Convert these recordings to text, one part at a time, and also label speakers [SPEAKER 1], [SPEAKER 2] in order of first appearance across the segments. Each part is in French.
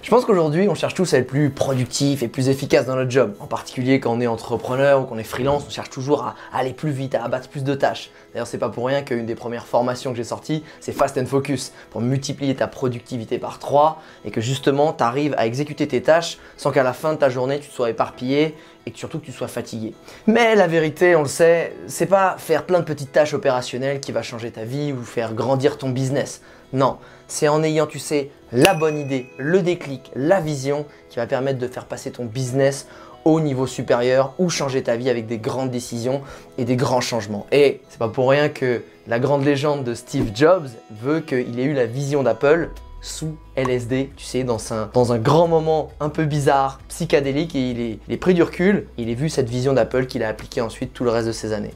[SPEAKER 1] Je pense qu'aujourd'hui, on cherche tous à être plus productif et plus efficace dans notre job. En particulier quand on est entrepreneur ou qu'on est freelance, on cherche toujours à aller plus vite, à abattre plus de tâches. D'ailleurs, c'est pas pour rien qu'une des premières formations que j'ai sorties, c'est Fast and Focus, pour multiplier ta productivité par 3 et que justement, tu arrives à exécuter tes tâches sans qu'à la fin de ta journée, tu te sois éparpillé et que surtout que tu sois fatigué. Mais la vérité, on le sait, c'est pas faire plein de petites tâches opérationnelles qui va changer ta vie ou faire grandir ton business. Non, c'est en ayant, tu sais, la bonne idée, le déclic, la vision qui va permettre de faire passer ton business au niveau supérieur ou changer ta vie avec des grandes décisions et des grands changements. Et c'est pas pour rien que la grande légende de Steve Jobs veut qu'il ait eu la vision d'Apple sous LSD, tu sais, dans un grand moment un peu bizarre, psychédélique, et il est pris du recul, il a vu cette vision d'Apple qu'il a appliquée ensuite tout le reste de ses années.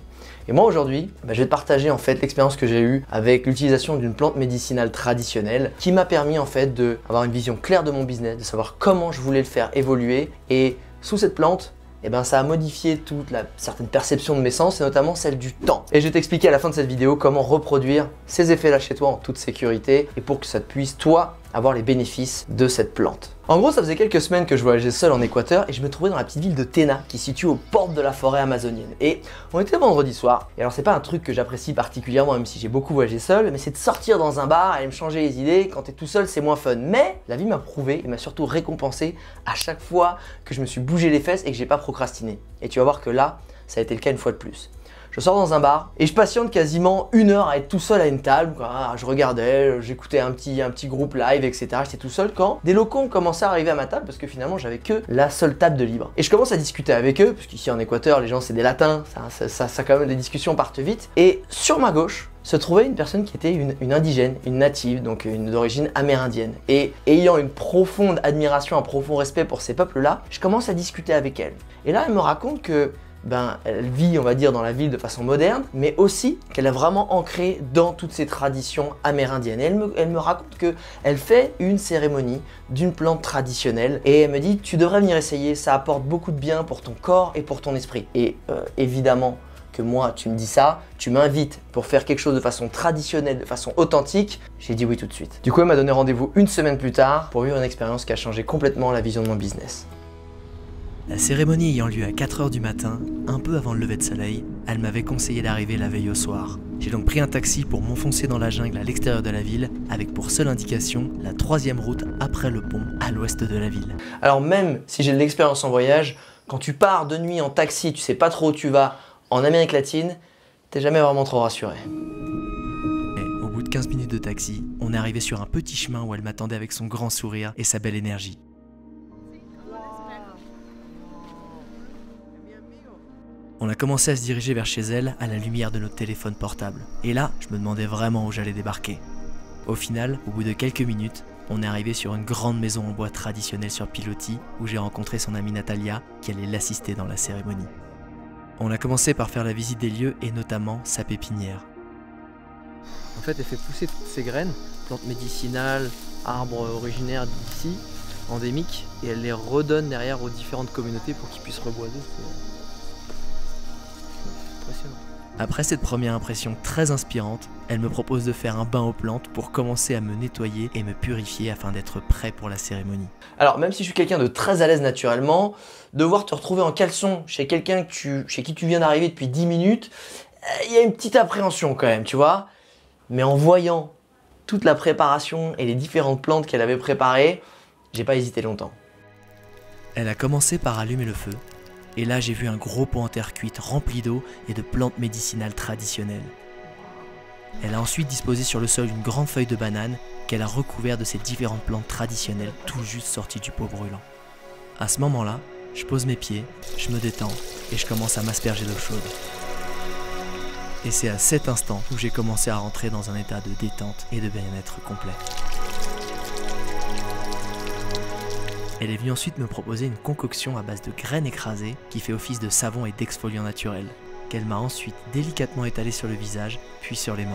[SPEAKER 1] Et moi aujourd'hui, je vais te partager en fait l'expérience que j'ai eue avec l'utilisation d'une plante médicinale traditionnelle qui m'a permis en fait d'avoir une vision claire de mon business, de savoir comment je voulais le faire évoluer. Et sous cette plante, ça a modifié toute certaine perception de mes sens et notamment celle du temps. Et je vais t'expliquer à la fin de cette vidéo comment reproduire ces effets-là chez toi en toute sécurité et pour que ça te puisse, toi, avoir les bénéfices de cette plante. En gros, ça faisait quelques semaines que je voyageais seul en Équateur et je me trouvais dans la petite ville de Tena qui se situe aux portes de la forêt amazonienne. Et on était vendredi soir. Et alors, c'est pas un truc que j'apprécie particulièrement, même si j'ai beaucoup voyagé seul, mais c'est de sortir dans un bar et me changer les idées. Quand t'es tout seul, c'est moins fun. Mais la vie m'a prouvé et m'a surtout récompensé à chaque fois que je me suis bougé les fesses et que j'ai pas procrastiné. Et tu vas voir que là, ça a été le cas une fois de plus. Je sors dans un bar et je patiente quasiment 1 heure à être tout seul à une table. Je regardais, j'écoutais un petit groupe live, etc. J'étais tout seul quand des locaux ont commencé à arriver à ma table parce que finalement j'avais que la seule table de libre. Et je commence à discuter avec eux, parce qu'ici en Équateur, les gens c'est des latins, ça quand même les discussions partent vite. Et sur ma gauche se trouvait une personne qui était une indigène, une native, donc d'origine amérindienne. Et ayant une profonde admiration, un profond respect pour ces peuples-là, je commence à discuter avec elle. Et là, elle me raconte que elle vit, on va dire, dans la ville de façon moderne, mais aussi qu'elle est vraiment ancrée dans toutes ces traditions amérindiennes. Et elle me raconte qu'elle fait une cérémonie d'une plante traditionnelle et elle me dit « Tu devrais venir essayer, ça apporte beaucoup de bien pour ton corps et pour ton esprit. » Et évidemment que moi, tu me dis ça, tu m'invites pour faire quelque chose de façon traditionnelle, de façon authentique, j'ai dit oui tout de suite. Du coup, elle m'a donné rendez-vous 1 semaine plus tard pour vivre une expérience qui a changé complètement la vision de mon business.
[SPEAKER 2] La cérémonie ayant lieu à 4 h du matin, un peu avant le lever de soleil, elle m'avait conseillé d'arriver la veille au soir. J'ai donc pris un taxi pour m'enfoncer dans la jungle à l'extérieur de la ville, avec pour seule indication la 3e route après le pont à l'ouest de la ville.
[SPEAKER 1] Alors même si j'ai de l'expérience en voyage, quand tu pars de nuit en taxi, tu sais pas trop où tu vas, en Amérique latine, t'es jamais vraiment trop rassuré.
[SPEAKER 2] Et au bout de 15 minutes de taxi, on est arrivé sur un petit chemin où elle m'attendait avec son grand sourire et sa belle énergie. On a commencé à se diriger vers chez elle à la lumière de notre téléphone portable. Et là, je me demandais vraiment où j'allais débarquer. Au final, au bout de quelques minutes, on est arrivé sur une grande maison en bois traditionnelle sur pilotis où j'ai rencontré son amie Natalia qui allait l'assister dans la cérémonie. On a commencé par faire la visite des lieux et notamment sa pépinière.
[SPEAKER 1] En fait, elle fait pousser toutes ces graines, plantes médicinales, arbres originaires d'ici, endémiques, et elle les redonne derrière aux différentes communautés pour qu'ils puissent reboiser.
[SPEAKER 2] Après cette première impression très inspirante, elle me propose de faire un bain aux plantes pour commencer à me nettoyer et me purifier afin d'être prêt pour la cérémonie.
[SPEAKER 1] Alors même si je suis quelqu'un de très à l'aise naturellement, devoir te retrouver en caleçon chez quelqu'un chez qui tu viens d'arriver depuis 10 minutes, il y a une petite appréhension quand même, tu vois. Mais en voyant toute la préparation et les différentes plantes qu'elle avait préparées, j'ai pas hésité longtemps.
[SPEAKER 2] Elle a commencé par allumer le feu. Et là, j'ai vu un gros pot en terre cuite rempli d'eau et de plantes médicinales traditionnelles. Elle a ensuite disposé sur le sol une grande feuille de banane qu'elle a recouvert de ces différentes plantes traditionnelles tout juste sorties du pot brûlant. À ce moment-là, je pose mes pieds, je me détends et je commence à m'asperger d'eau chaude. Et c'est à cet instant où j'ai commencé à rentrer dans un état de détente et de bien-être complet. Elle est venue ensuite me proposer une concoction à base de graines écrasées qui fait office de savon et d'exfoliant naturel, qu'elle m'a ensuite délicatement étalé sur le visage, puis sur les mains.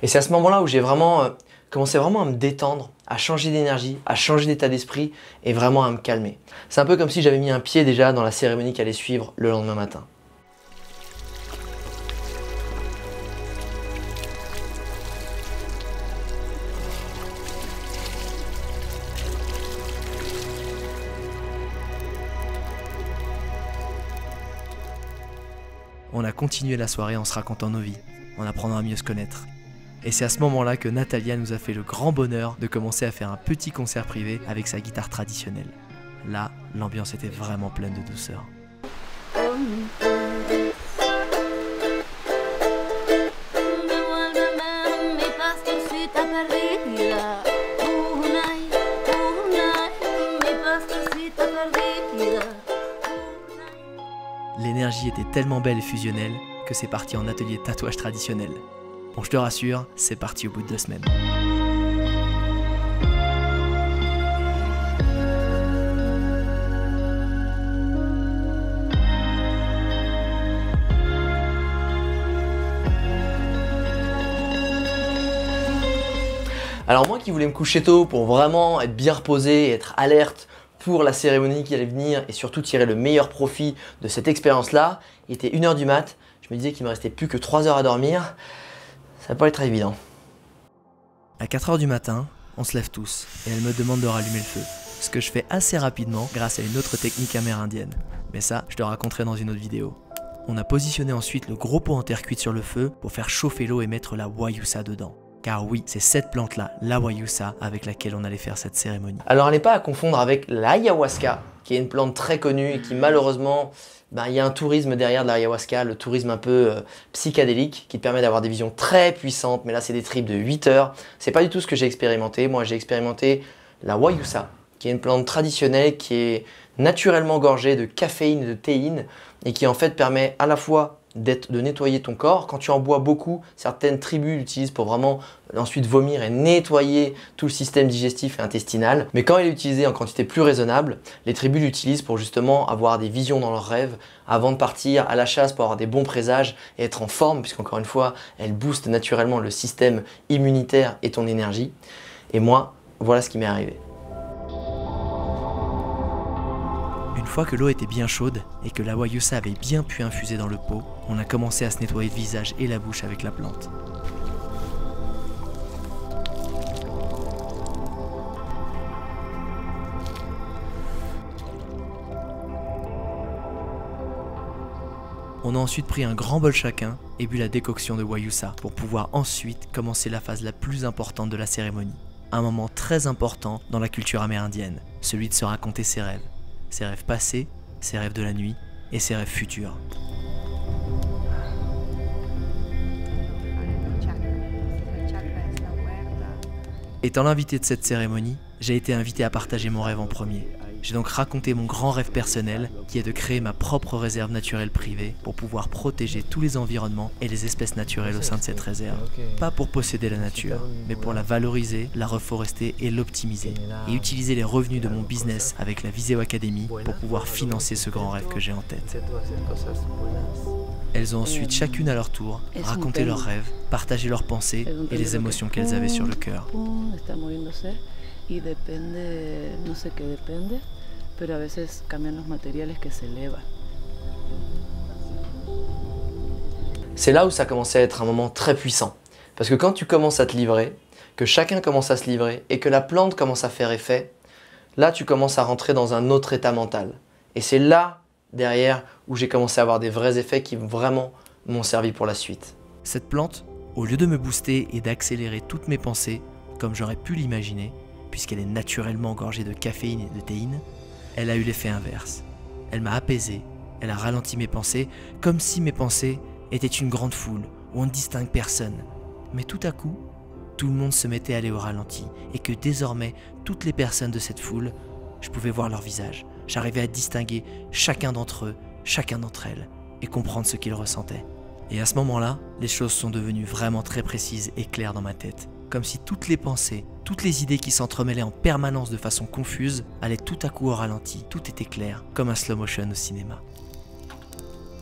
[SPEAKER 1] Et c'est à ce moment-là où j'ai vraiment commencé à me détendre, à changer d'énergie, à changer d'état d'esprit et vraiment à me calmer. C'est un peu comme si j'avais mis un pied déjà dans la cérémonie qui allait suivre le lendemain matin.
[SPEAKER 2] On a continué la soirée en se racontant nos vies, en apprenant à mieux se connaître. Et c'est à ce moment-là que Natalia nous a fait le grand bonheur de commencer à faire un petit concert privé avec sa guitare traditionnelle. Là, l'ambiance était vraiment pleine de douceur. L'énergie était tellement belle et fusionnelle que c'est parti en atelier tatouage traditionnel. Bon, je te rassure, c'est parti au bout de 2 semaines.
[SPEAKER 1] Alors moi qui voulais me coucher tôt pour vraiment être bien reposé et être alerte pour la cérémonie qui allait venir et surtout tirer le meilleur profit de cette expérience-là, il était 1h du mat, je me disais qu'il me restait plus que 3 heures à dormir, ça va pas être évident.
[SPEAKER 2] À 4 heures du matin, on se lève tous et elle me demande de rallumer le feu, ce que je fais assez rapidement grâce à une autre technique amérindienne. Mais ça, je te raconterai dans une autre vidéo. On a positionné ensuite le gros pot en terre cuite sur le feu pour faire chauffer l'eau et mettre la Wayusa dedans. Car oui, c'est cette plante-là, la Wayusa, avec laquelle on allait faire cette cérémonie.
[SPEAKER 1] Alors elle n'est pas à confondre avec l'ayahuasca, qui est une plante très connue et qui malheureusement, il y a un tourisme derrière de l'ayahuasca, le tourisme un peu psychédélique, qui te permet d'avoir des visions très puissantes, mais là c'est des trips de 8 heures. C'est pas du tout ce que j'ai expérimenté. Moi j'ai expérimenté la Wayusa, qui est une plante traditionnelle qui est naturellement gorgée de caféine et de théine, et qui en fait permet à la fois de nettoyer ton corps. Quand tu en bois beaucoup, certaines tribus l'utilisent pour vraiment ensuite vomir et nettoyer tout le système digestif et intestinal. Mais quand elle est utilisée en quantité plus raisonnable, les tribus l'utilisent pour justement avoir des visions dans leurs rêves avant de partir à la chasse pour avoir des bons présages et être en forme, puisqu'encore une fois, elle booste naturellement le système immunitaire et ton énergie. Et moi, voilà ce qui m'est arrivé.
[SPEAKER 2] Une fois que l'eau était bien chaude et que la Wayusa avait bien pu infuser dans le pot, on a commencé à se nettoyer le visage et la bouche avec la plante. On a ensuite pris un grand bol chacun et bu la décoction de Wayusa pour pouvoir ensuite commencer la phase la plus importante de la cérémonie. Un moment très important dans la culture amérindienne, celui de se raconter ses rêves passés, ses rêves de la nuit et ses rêves futurs. Étant l'invité de cette cérémonie, j'ai été invité à partager mon rêve en premier. J'ai donc raconté mon grand rêve personnel, qui est de créer ma propre réserve naturelle privée pour pouvoir protéger tous les environnements et les espèces naturelles au sein de cette réserve. Pas pour posséder la nature, mais pour la valoriser, la reforester et l'optimiser. Et utiliser les revenus de mon business avec la Viseo Academy pour pouvoir financer ce grand rêve que j'ai en tête. Elles ont ensuite chacune à leur tour raconté leurs rêves, partagé leurs pensées et les émotions qu'elles avaient sur le cœur.
[SPEAKER 3] Y depende, no sé qué depende, pero a veces cambian los materiales que se elevan.
[SPEAKER 1] C'est là où ça commençait à être un moment très puissant. Parce que quand tu commences à te livrer, que chacun commence à se livrer et que la plante commence à faire effet, là tu commences à rentrer dans un autre état mental. Et c'est là, derrière, où j'ai commencé à avoir des vrais effets qui vraiment m'ont servi pour la suite.
[SPEAKER 2] Cette plante, au lieu de me booster et d'accélérer toutes mes pensées, comme j'aurais pu l'imaginer, puisqu'elle est naturellement gorgée de caféine et de théine, elle a eu l'effet inverse. Elle m'a apaisé, elle a ralenti mes pensées, comme si mes pensées étaient une grande foule où on ne distingue personne. Mais tout à coup, tout le monde se mettait à aller au ralenti et que désormais, toutes les personnes de cette foule, je pouvais voir leur visage. J'arrivais à distinguer chacun d'entre eux, chacun d'entre elles et comprendre ce qu'ils ressentaient. Et à ce moment-là, les choses sont devenues vraiment très précises et claires dans ma tête. Comme si toutes les pensées, toutes les idées qui s'entremêlaient en permanence de façon confuse allaient tout à coup au ralenti, tout était clair, comme un slow motion au cinéma.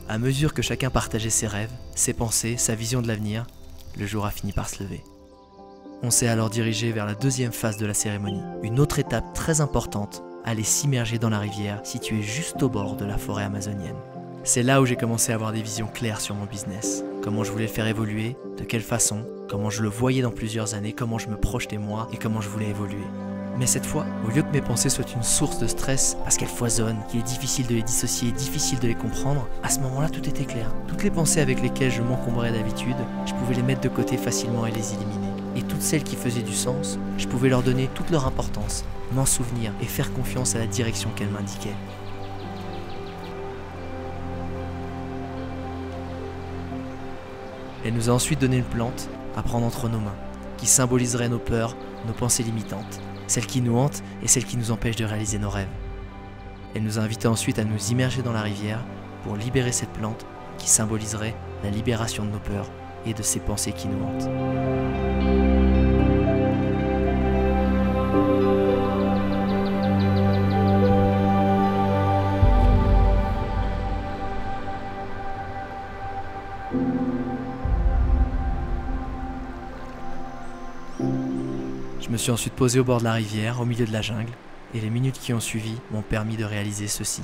[SPEAKER 2] À mesure que chacun partageait ses rêves, ses pensées, sa vision de l'avenir, le jour a fini par se lever. On s'est alors dirigé vers la deuxième phase de la cérémonie, une autre étape très importante, aller s'immerger dans la rivière située juste au bord de la forêt amazonienne. C'est là où j'ai commencé à avoir des visions claires sur mon business, comment je voulais le faire évoluer, de quelle façon, comment je le voyais dans plusieurs années, comment je me projetais moi et comment je voulais évoluer. Mais cette fois, au lieu que mes pensées soient une source de stress, parce qu'elles foisonnent, qu'il est difficile de les dissocier, difficile de les comprendre, à ce moment-là tout était clair. Toutes les pensées avec lesquelles je m'encombrais d'habitude, je pouvais les mettre de côté facilement et les éliminer. Et toutes celles qui faisaient du sens, je pouvais leur donner toute leur importance, m'en souvenir et faire confiance à la direction qu'elles m'indiquaient. Elle nous a ensuite donné une plante à prendre entre nos mains, qui symboliserait nos peurs, nos pensées limitantes, celles qui nous hantent et celles qui nous empêchent de réaliser nos rêves. Elle nous a invités ensuite à nous immerger dans la rivière pour libérer cette plante qui symboliserait la libération de nos peurs et de ces pensées qui nous hantent. Je me suis ensuite posé au bord de la rivière, au milieu de la jungle, et les minutes qui ont suivi m'ont permis de réaliser ceci.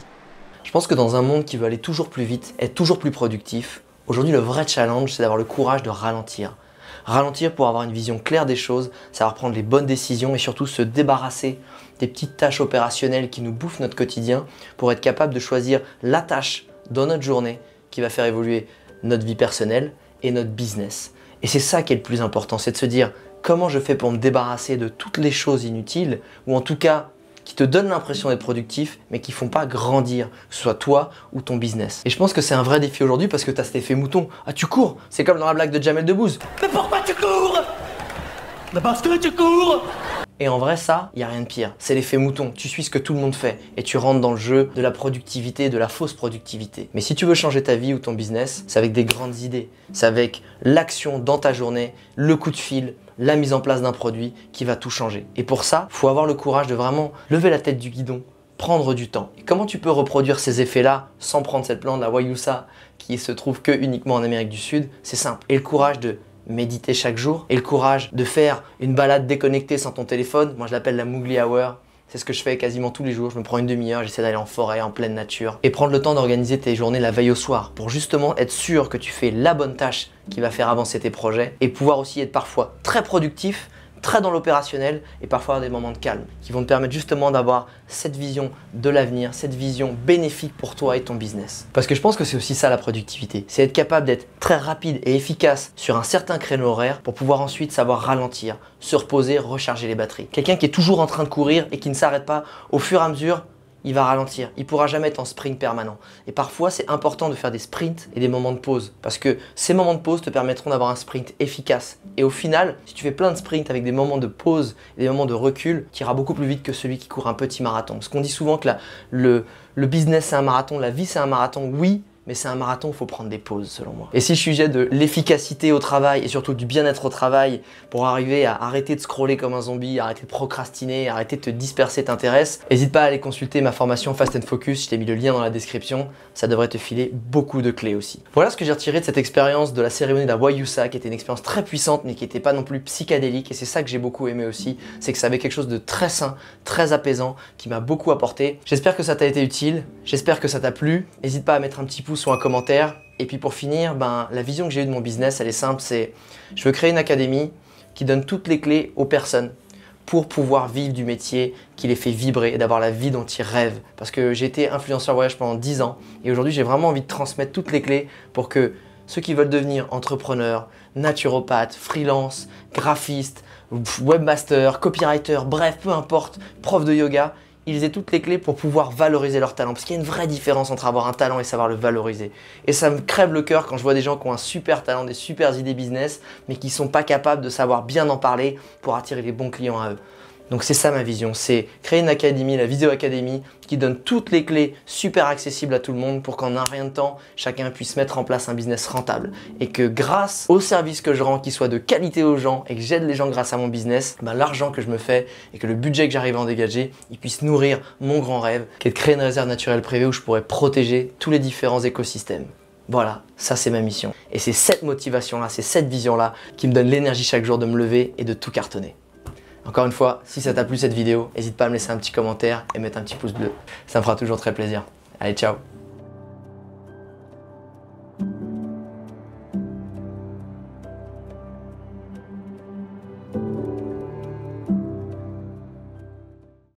[SPEAKER 1] Je pense que dans un monde qui veut aller toujours plus vite, être toujours plus productif, aujourd'hui le vrai challenge c'est d'avoir le courage de ralentir. Ralentir pour avoir une vision claire des choses, savoir prendre les bonnes décisions et surtout se débarrasser des petites tâches opérationnelles qui nous bouffent notre quotidien pour être capable de choisir la tâche dans notre journée qui va faire évoluer notre vie personnelle et notre business. Et c'est ça qui est le plus important, c'est de se dire comment je fais pour me débarrasser de toutes les choses inutiles ou en tout cas qui te donnent l'impression d'être productif mais qui font pas grandir, que ce soit toi ou ton business. Et je pense que c'est un vrai défi aujourd'hui parce que tu as cet effet mouton. Ah tu cours, c'est comme dans la blague de Jamel Debbouze. Mais pourquoi tu cours? Mais parce que tu cours! Et en vrai ça, il n'y a rien de pire. C'est l'effet mouton, tu suis ce que tout le monde fait et tu rentres dans le jeu de la productivité, de la fausse productivité. Mais si tu veux changer ta vie ou ton business, c'est avec des grandes idées. C'est avec l'action dans ta journée, le coup de fil, la mise en place d'un produit qui va tout changer. Et pour ça, il faut avoir le courage de vraiment lever la tête du guidon, prendre du temps. Et comment tu peux reproduire ces effets-là sans prendre cette plante, la Wayusa, qui se trouve que uniquement en Amérique du Sud? C'est simple. Et le courage de méditer chaque jour et le courage de faire une balade déconnectée sans ton téléphone. Moi, je l'appelle la Mowgli Hour. C'est ce que je fais quasiment tous les jours. Je me prends une demi-heure, j'essaie d'aller en forêt, en pleine nature et prendre le temps d'organiser tes journées la veille au soir pour justement être sûr que tu fais la bonne tâche qui va faire avancer tes projets et pouvoir aussi être parfois très productif, très dans l'opérationnel et parfois avoir des moments de calme qui vont te permettre justement d'avoir cette vision de l'avenir, cette vision bénéfique pour toi et ton business. Parce que je pense que c'est aussi ça la productivité, c'est être capable d'être très rapide et efficace sur un certain créneau horaire pour pouvoir ensuite savoir ralentir, se reposer, recharger les batteries. Quelqu'un qui est toujours en train de courir et qui ne s'arrête pas, au fur et à mesure, il va ralentir, il ne pourra jamais être en sprint permanent. Et parfois, c'est important de faire des sprints et des moments de pause parce que ces moments de pause te permettront d'avoir un sprint efficace. Et au final, si tu fais plein de sprints avec des moments de pause et des moments de recul, tu iras beaucoup plus vite que celui qui court un petit marathon. Parce qu'on dit souvent que le business c'est un marathon, la vie c'est un marathon, oui, mais c'est un marathon, il faut prendre des pauses selon moi. Et si le sujet de l'efficacité au travail et surtout du bien-être au travail pour arriver à arrêter de scroller comme un zombie, arrêter de procrastiner, arrêter de te disperser t'intéresse, n'hésite pas à aller consulter ma formation Fast and Focus, je t'ai mis le lien dans la description, ça devrait te filer beaucoup de clés aussi. Voilà ce que j'ai retiré de cette expérience de la cérémonie de la Wayusa qui était une expérience très puissante mais qui n'était pas non plus psychédélique et c'est ça que j'ai beaucoup aimé aussi, c'est que ça avait quelque chose de très sain, très apaisant, qui m'a beaucoup apporté. J'espère que ça t'a été utile, j'espère que ça t'a plu, n'hésite pas à mettre un petit pouce ou un commentaire. Et puis pour finir, la vision que j'ai eue de mon business, elle est simple, c'est je veux créer une académie qui donne toutes les clés aux personnes pour pouvoir vivre du métier qui les fait vibrer et d'avoir la vie dont ils rêvent. Parce que j'ai été influenceur voyage pendant 10 ans et aujourd'hui j'ai vraiment envie de transmettre toutes les clés pour que ceux qui veulent devenir entrepreneurs, naturopathes, freelance, graphistes, webmaster, copywriter, bref, peu importe, prof de yoga, ils aient toutes les clés pour pouvoir valoriser leur talent. Parce qu'il y a une vraie différence entre avoir un talent et savoir le valoriser. Et ça me crève le cœur quand je vois des gens qui ont un super talent, des super idées business, mais qui ne sont pas capables de savoir bien en parler pour attirer les bons clients à eux. Donc c'est ça ma vision, c'est créer une académie, la Visio Academy, qui donne toutes les clés super accessibles à tout le monde pour qu'en un rien de temps, chacun puisse mettre en place un business rentable. Et que grâce au service que je rends, qui soit de qualité aux gens et que j'aide les gens grâce à mon business, l'argent que je me fais et que le budget que j'arrive à en dégager, il puisse nourrir mon grand rêve, qui est de créer une réserve naturelle privée où je pourrais protéger tous les différents écosystèmes. Voilà, ça c'est ma mission. Et c'est cette motivation-là, c'est cette vision-là qui me donne l'énergie chaque jour de me lever et de tout cartonner. Encore une fois, si ça t'a plu cette vidéo, n'hésite pas à me laisser un petit commentaire et mettre un petit pouce bleu. Ça me fera toujours très plaisir. Allez, ciao!